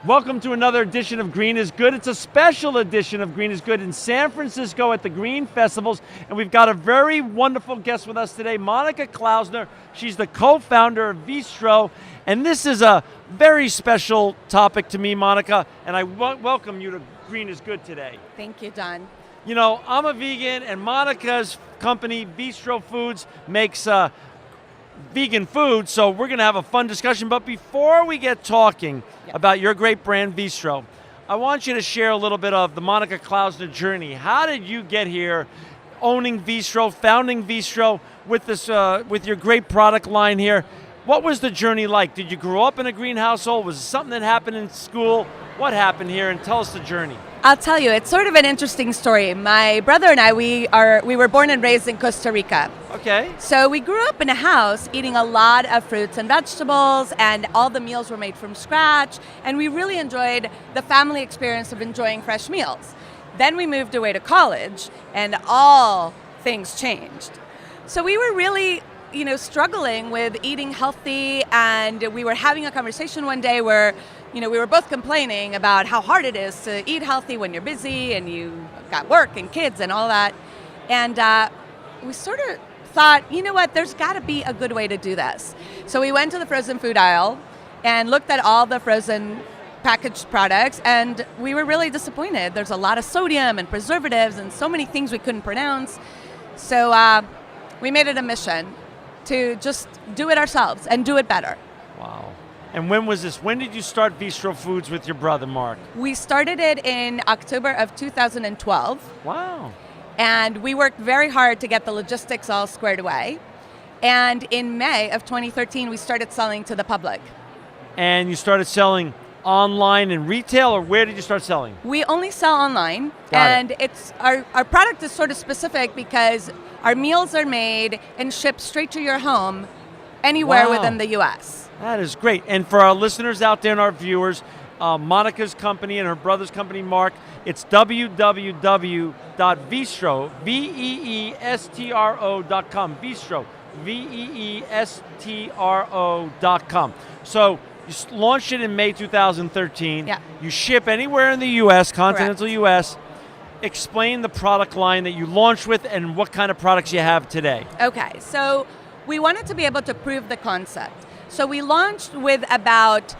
Welcome to another edition of Green is Good. It's a special edition of Green is Good in San Francisco at the Green Festivals, and we've got a very wonderful guest with us today, Monica Klausner. She's the co-founder of Veestro, and this is a very special topic to me, Monica, and I welcome you to Green is Good today. Thank you, Don. You know, I'm a vegan, and Monica's company, Veestro Foods, makes vegan food, so we're going to have a fun discussion. But before we get talking about your great brand, Veestro, I want you to share a little bit of the Monica Klausner journey. How did you get here, owning Veestro, founding Veestro with this, with your great product line here? What was the journey like? Did you grow up in a green household? Was it something that happened in school? What happened here? And tell us the journey. I'll tell you, it's sort of an interesting story. My brother and I, we were born and raised in Costa Rica. Okay. So we grew up in a house eating a lot of fruits and vegetables, and all the meals were made from scratch, and we really enjoyed the family experience of enjoying fresh meals. Then we moved away to college, and all things changed. So we were really struggling with eating healthy, and we were having a conversation one day where we were both complaining about how hard it is to eat healthy when you're busy and you got work and kids and all that. And we sort of thought, you know what, there's got to be a good way to do this. So we went to the frozen food aisle and looked at all the frozen packaged products, and we were really disappointed. There's a lot of sodium and preservatives and so many things we couldn't pronounce. So we made it a mission to just do it ourselves and do it better. Wow. And when was this? When did you start Veestro Foods with your brother, Mark? We started it in October of 2012. Wow. And we worked very hard to get the logistics all squared away. And in May of 2013, we started selling to the public. And you started selling online and retail, or where did you start selling? We only sell online. Got it. It's our product is sort of specific because our meals are made and shipped straight to your home anywhere within the U.S. That is great. And for our listeners out there and our viewers, Monica's company and her brother's company, Mark, it's www.veestro, Veestro.com. Veestro, Veestro.com. So you launched it in May 2013. Yeah. You ship anywhere in the U.S., continental Correct. U.S. Explain the product line that you launched with and what kind of products you have today. Okay, so we wanted to be able to prove the concept. So we launched with about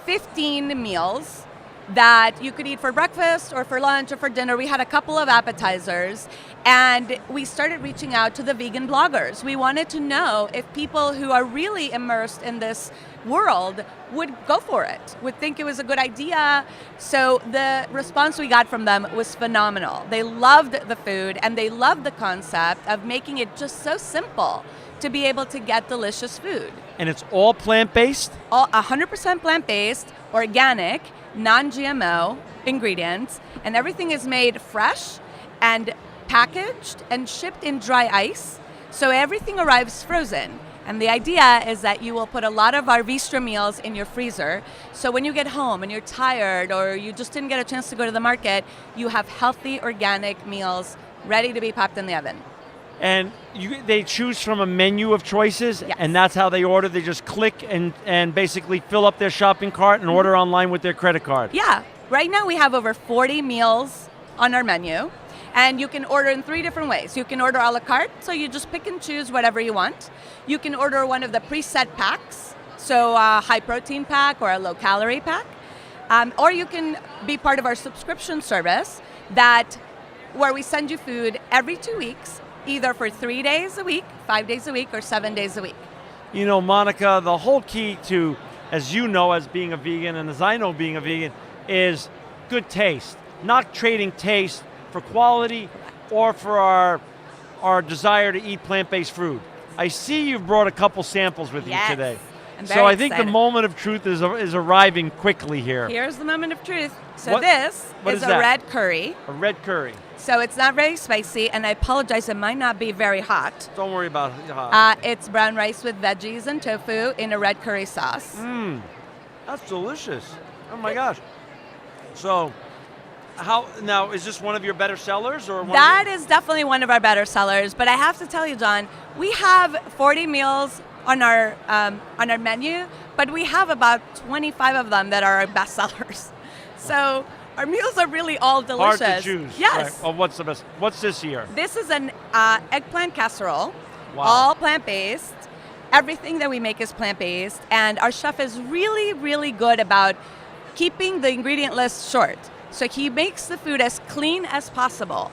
15 meals that you could eat for breakfast or for lunch or for dinner. We had a couple of appetizers, and we started reaching out to the vegan bloggers. We wanted to know if people who are really immersed in this world would go for it, would think it was a good idea. So the response we got from them was phenomenal. They loved the food, and they loved the concept of making it just so simple to be able to get delicious food. And it's all plant-based? All 100% plant-based, organic, non-GMO ingredients, and everything is made fresh and packaged and shipped in dry ice, so everything arrives frozen. And the idea is that you will put a lot of our Veestro meals in your freezer, so when you get home and you're tired or you just didn't get a chance to go to the market, you have healthy, organic meals ready to be popped in the oven. And they choose from a menu of choices, Yes. and that's how they order. They just click and basically fill up their shopping cart and order online with their credit card. Yeah, right now we have over 40 meals on our menu, and you can order in 3 different ways. You can order a la carte, so you just pick and choose whatever you want. You can order one of the preset packs, so a high protein pack or a low calorie pack, or you can be part of our subscription service where we send you food every 2 weeks, either for 3 days a week, 5 days a week, or 7 days a week. You know, Monica, the whole key to, as you know, as being a vegan, and as I know being a vegan, is good taste. Not trading taste for quality or for our desire to eat plant-based food. I see you've brought a couple samples with you today. I'm So very I think the excited. moment of truth is arriving quickly here. Here's the moment of truth. So What this is is that? a red curry. A red curry. So it's not very spicy, and I apologize, it might not be very hot. Don't worry about it. It's brown rice with veggies and tofu in a red curry sauce. That's delicious. Oh my gosh. So, now is this one of your better sellers, or That is definitely one of our better sellers, but I have to tell you, John, we have 40 meals on our menu, but we have about 25 of them that are our best sellers. So our meals are really all delicious. Hard to choose. Yes. Right. Oh, what's the best? What's this year? This is an eggplant casserole, Wow. all plant-based. Everything that we make is plant-based, and our chef is really, really good about keeping the ingredient list short. So he makes the food as clean as possible.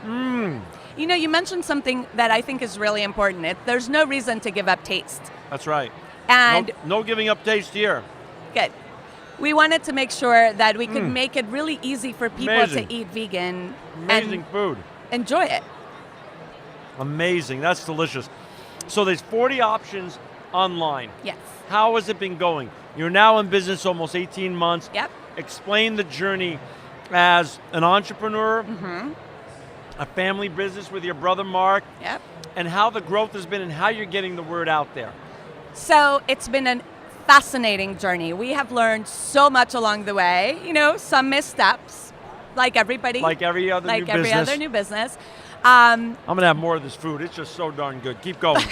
You know, you mentioned something that I think is really important. There's no reason to give up taste. That's right. And no giving up taste here. good. We wanted to make sure that we could make it really easy for people Amazing. to eat vegan Amazing food. and enjoy it. Amazing. That's delicious. So there's 40 options online. Yes. How has it been going? You're now in business almost 18 months. Yep. Explain the journey as an entrepreneur, a family business with your brother Mark, Yep. and how the growth has been and how you're getting the word out there. So it's been a fascinating journey. We have learned so much along the way. You know, some missteps, like everybody. Like every other new business. other new business. I'm going to have more of this food. It's just so darn good. Keep going.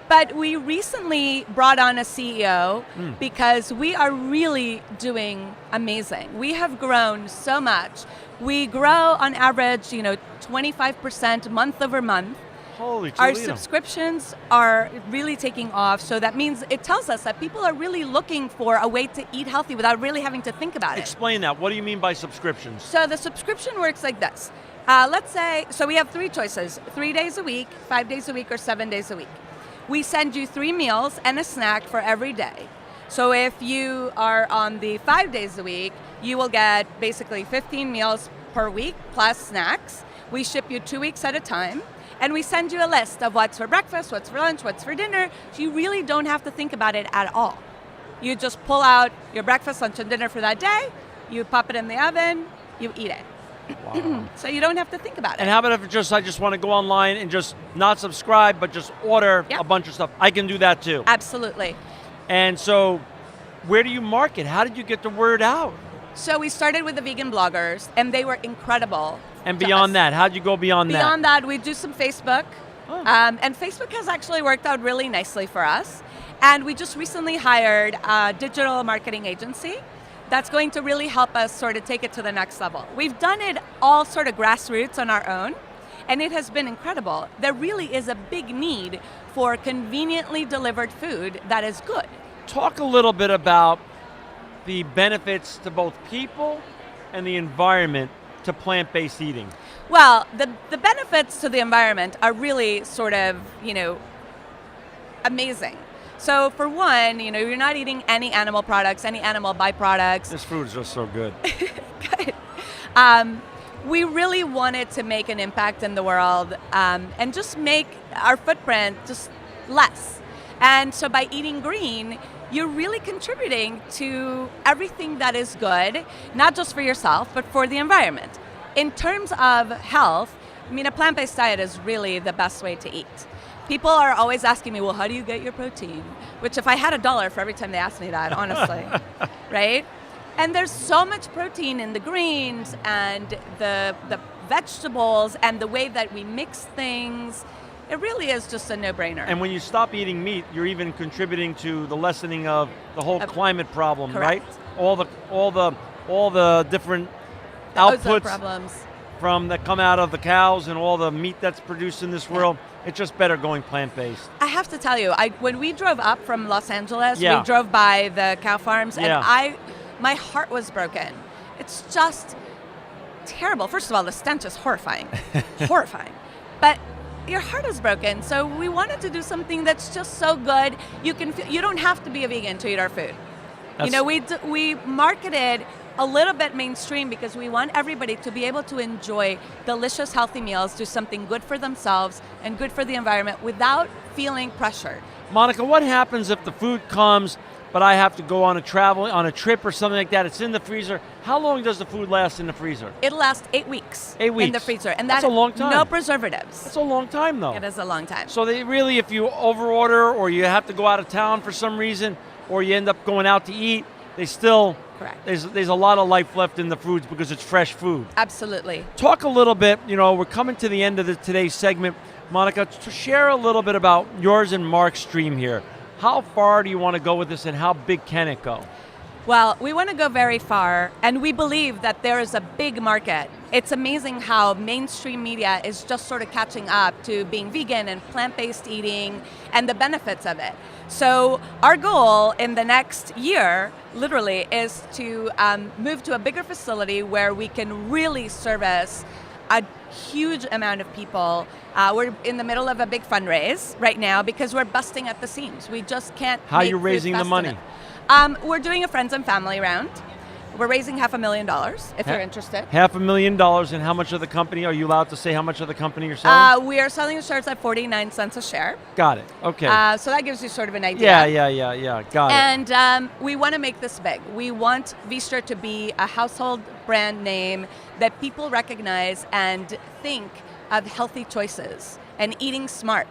But we recently brought on a CEO because we are really doing amazing. We have grown so much. We grow on average, 25% month over month. Holy Our Toledo. subscriptions are really taking off, so that means it tells us that people are really looking for a way to eat healthy without really having to think about it. Explain that. What do you mean by subscriptions? So the subscription works like this. Let's say, so we have 3 choices, 3 days a week, 5 days a week, or 7 days a week. We send you 3 meals and a snack for every day. So if you are on the 5 days a week, you will get basically 15 meals per week plus snacks. We ship you 2 weeks at a time. And we send you a list of what's for breakfast, what's for lunch, what's for dinner. So you really don't have to think about it at all. You just pull out your breakfast, lunch, and dinner for that day. You pop it in the oven. You eat it. Wow. So you don't have to think about it. And how about if I just want to go online and just not subscribe, but just order Yep. a bunch of stuff? I can do that too. Absolutely. And so where do you market? How did you get the word out? So we started with the vegan bloggers, and they were incredible. And to beyond us. that, how'd you go beyond that? Beyond that, we do some Facebook. Oh. And Facebook has actually worked out really nicely for us. And we just recently hired a digital marketing agency that's going to really help us sort of take it to the next level. We've done it all sort of grassroots on our own, and it has been incredible. There really is a big need for conveniently delivered food that is good. Talk a little bit about the benefits to both people and the environment to plant-based eating. Well, the benefits to the environment are really sort of, amazing. So for one, you're not eating any animal products, any animal byproducts. This food is just so good. Good. We really wanted to make an impact in the world and just make our footprint just less. And so by eating green, you're really contributing to everything that is good, not just for yourself, but for the environment. In terms of health, a plant-based diet is really the best way to eat. People are always asking me, well, how do you get your protein? Which if I had $1 for every time they ask me that, honestly, right? And there's so much protein in the greens and the vegetables and the way that we mix things. It really is just a no-brainer. And when you stop eating meat, you're even contributing to the lessening of the whole climate problem, correct. right? All the different Ozone outputs problems. that come out of the cows and all the meat that's produced in this world. It's just better going plant-based. I have to tell you, when we drove up from Los Angeles, Yeah. we drove by the cow farms, and Yeah. my heart was broken. It's just terrible. First of all, the stench is horrifying, horrifying. But your heart is broken, so we wanted to do something that's just so good. You don't have to be a vegan to eat our food. We marketed a little bit mainstream because we want everybody to be able to enjoy delicious, healthy meals, do something good for themselves and good for the environment without feeling pressured. Monica, what happens if the food comes, but I have to go on a trip or something like that? It's in the freezer. How long does the food last in the freezer? It'll last 8 weeks. 8 weeks. In the freezer. And That's a long time. No preservatives. That's a long time, though. It is a long time. So they really, if you overorder or you have to go out of town for some reason, or you end up going out to eat, they still, Correct. There's a lot of life left in the foods because it's fresh food. Absolutely. Talk a little bit, we're coming to the end of today's segment. Monica, to share a little bit about yours and Mark's dream here. How far do you want to go with this, and how big can it go? Well, we want to go very far, and we believe that there is a big market. It's amazing how mainstream media is just sort of catching up to being vegan and plant-based eating and the benefits of it. So our goal in the next year, literally, is to move to a bigger facility where we can really service a huge amount of people. We're in the middle of a big fundraise right now because we're busting at the seams. We just can't. How are make you food raising the fast money? enough. We're doing a friends and family round. We're raising $500,000 if you're interested. $500,000, and how much of the company, are you allowed to say how much of the company you're selling? We are selling the shares at 49 cents a share. Got it, okay. So that gives you sort of an idea. Yeah, got it. And we want to make this big. We want Veestro to be a household brand name that people recognize and think of healthy choices and eating smart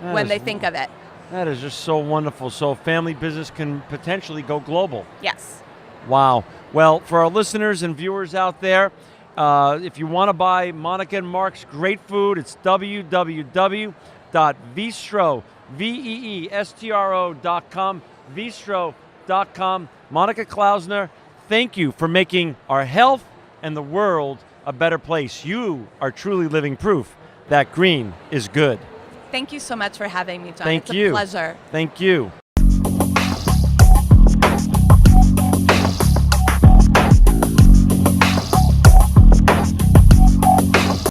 when they think of it. That is just so wonderful. So family business can potentially go global. Yes. Wow. Well, for our listeners and viewers out there, if you want to buy Monica and Mark's great food, it's www.veestro.com, veestro.com. Monica Klausner, thank you for making our health and the world a better place. You are truly living proof that green is good. Thank you so much for having me, John. Thank it's you. a pleasure. Thank you.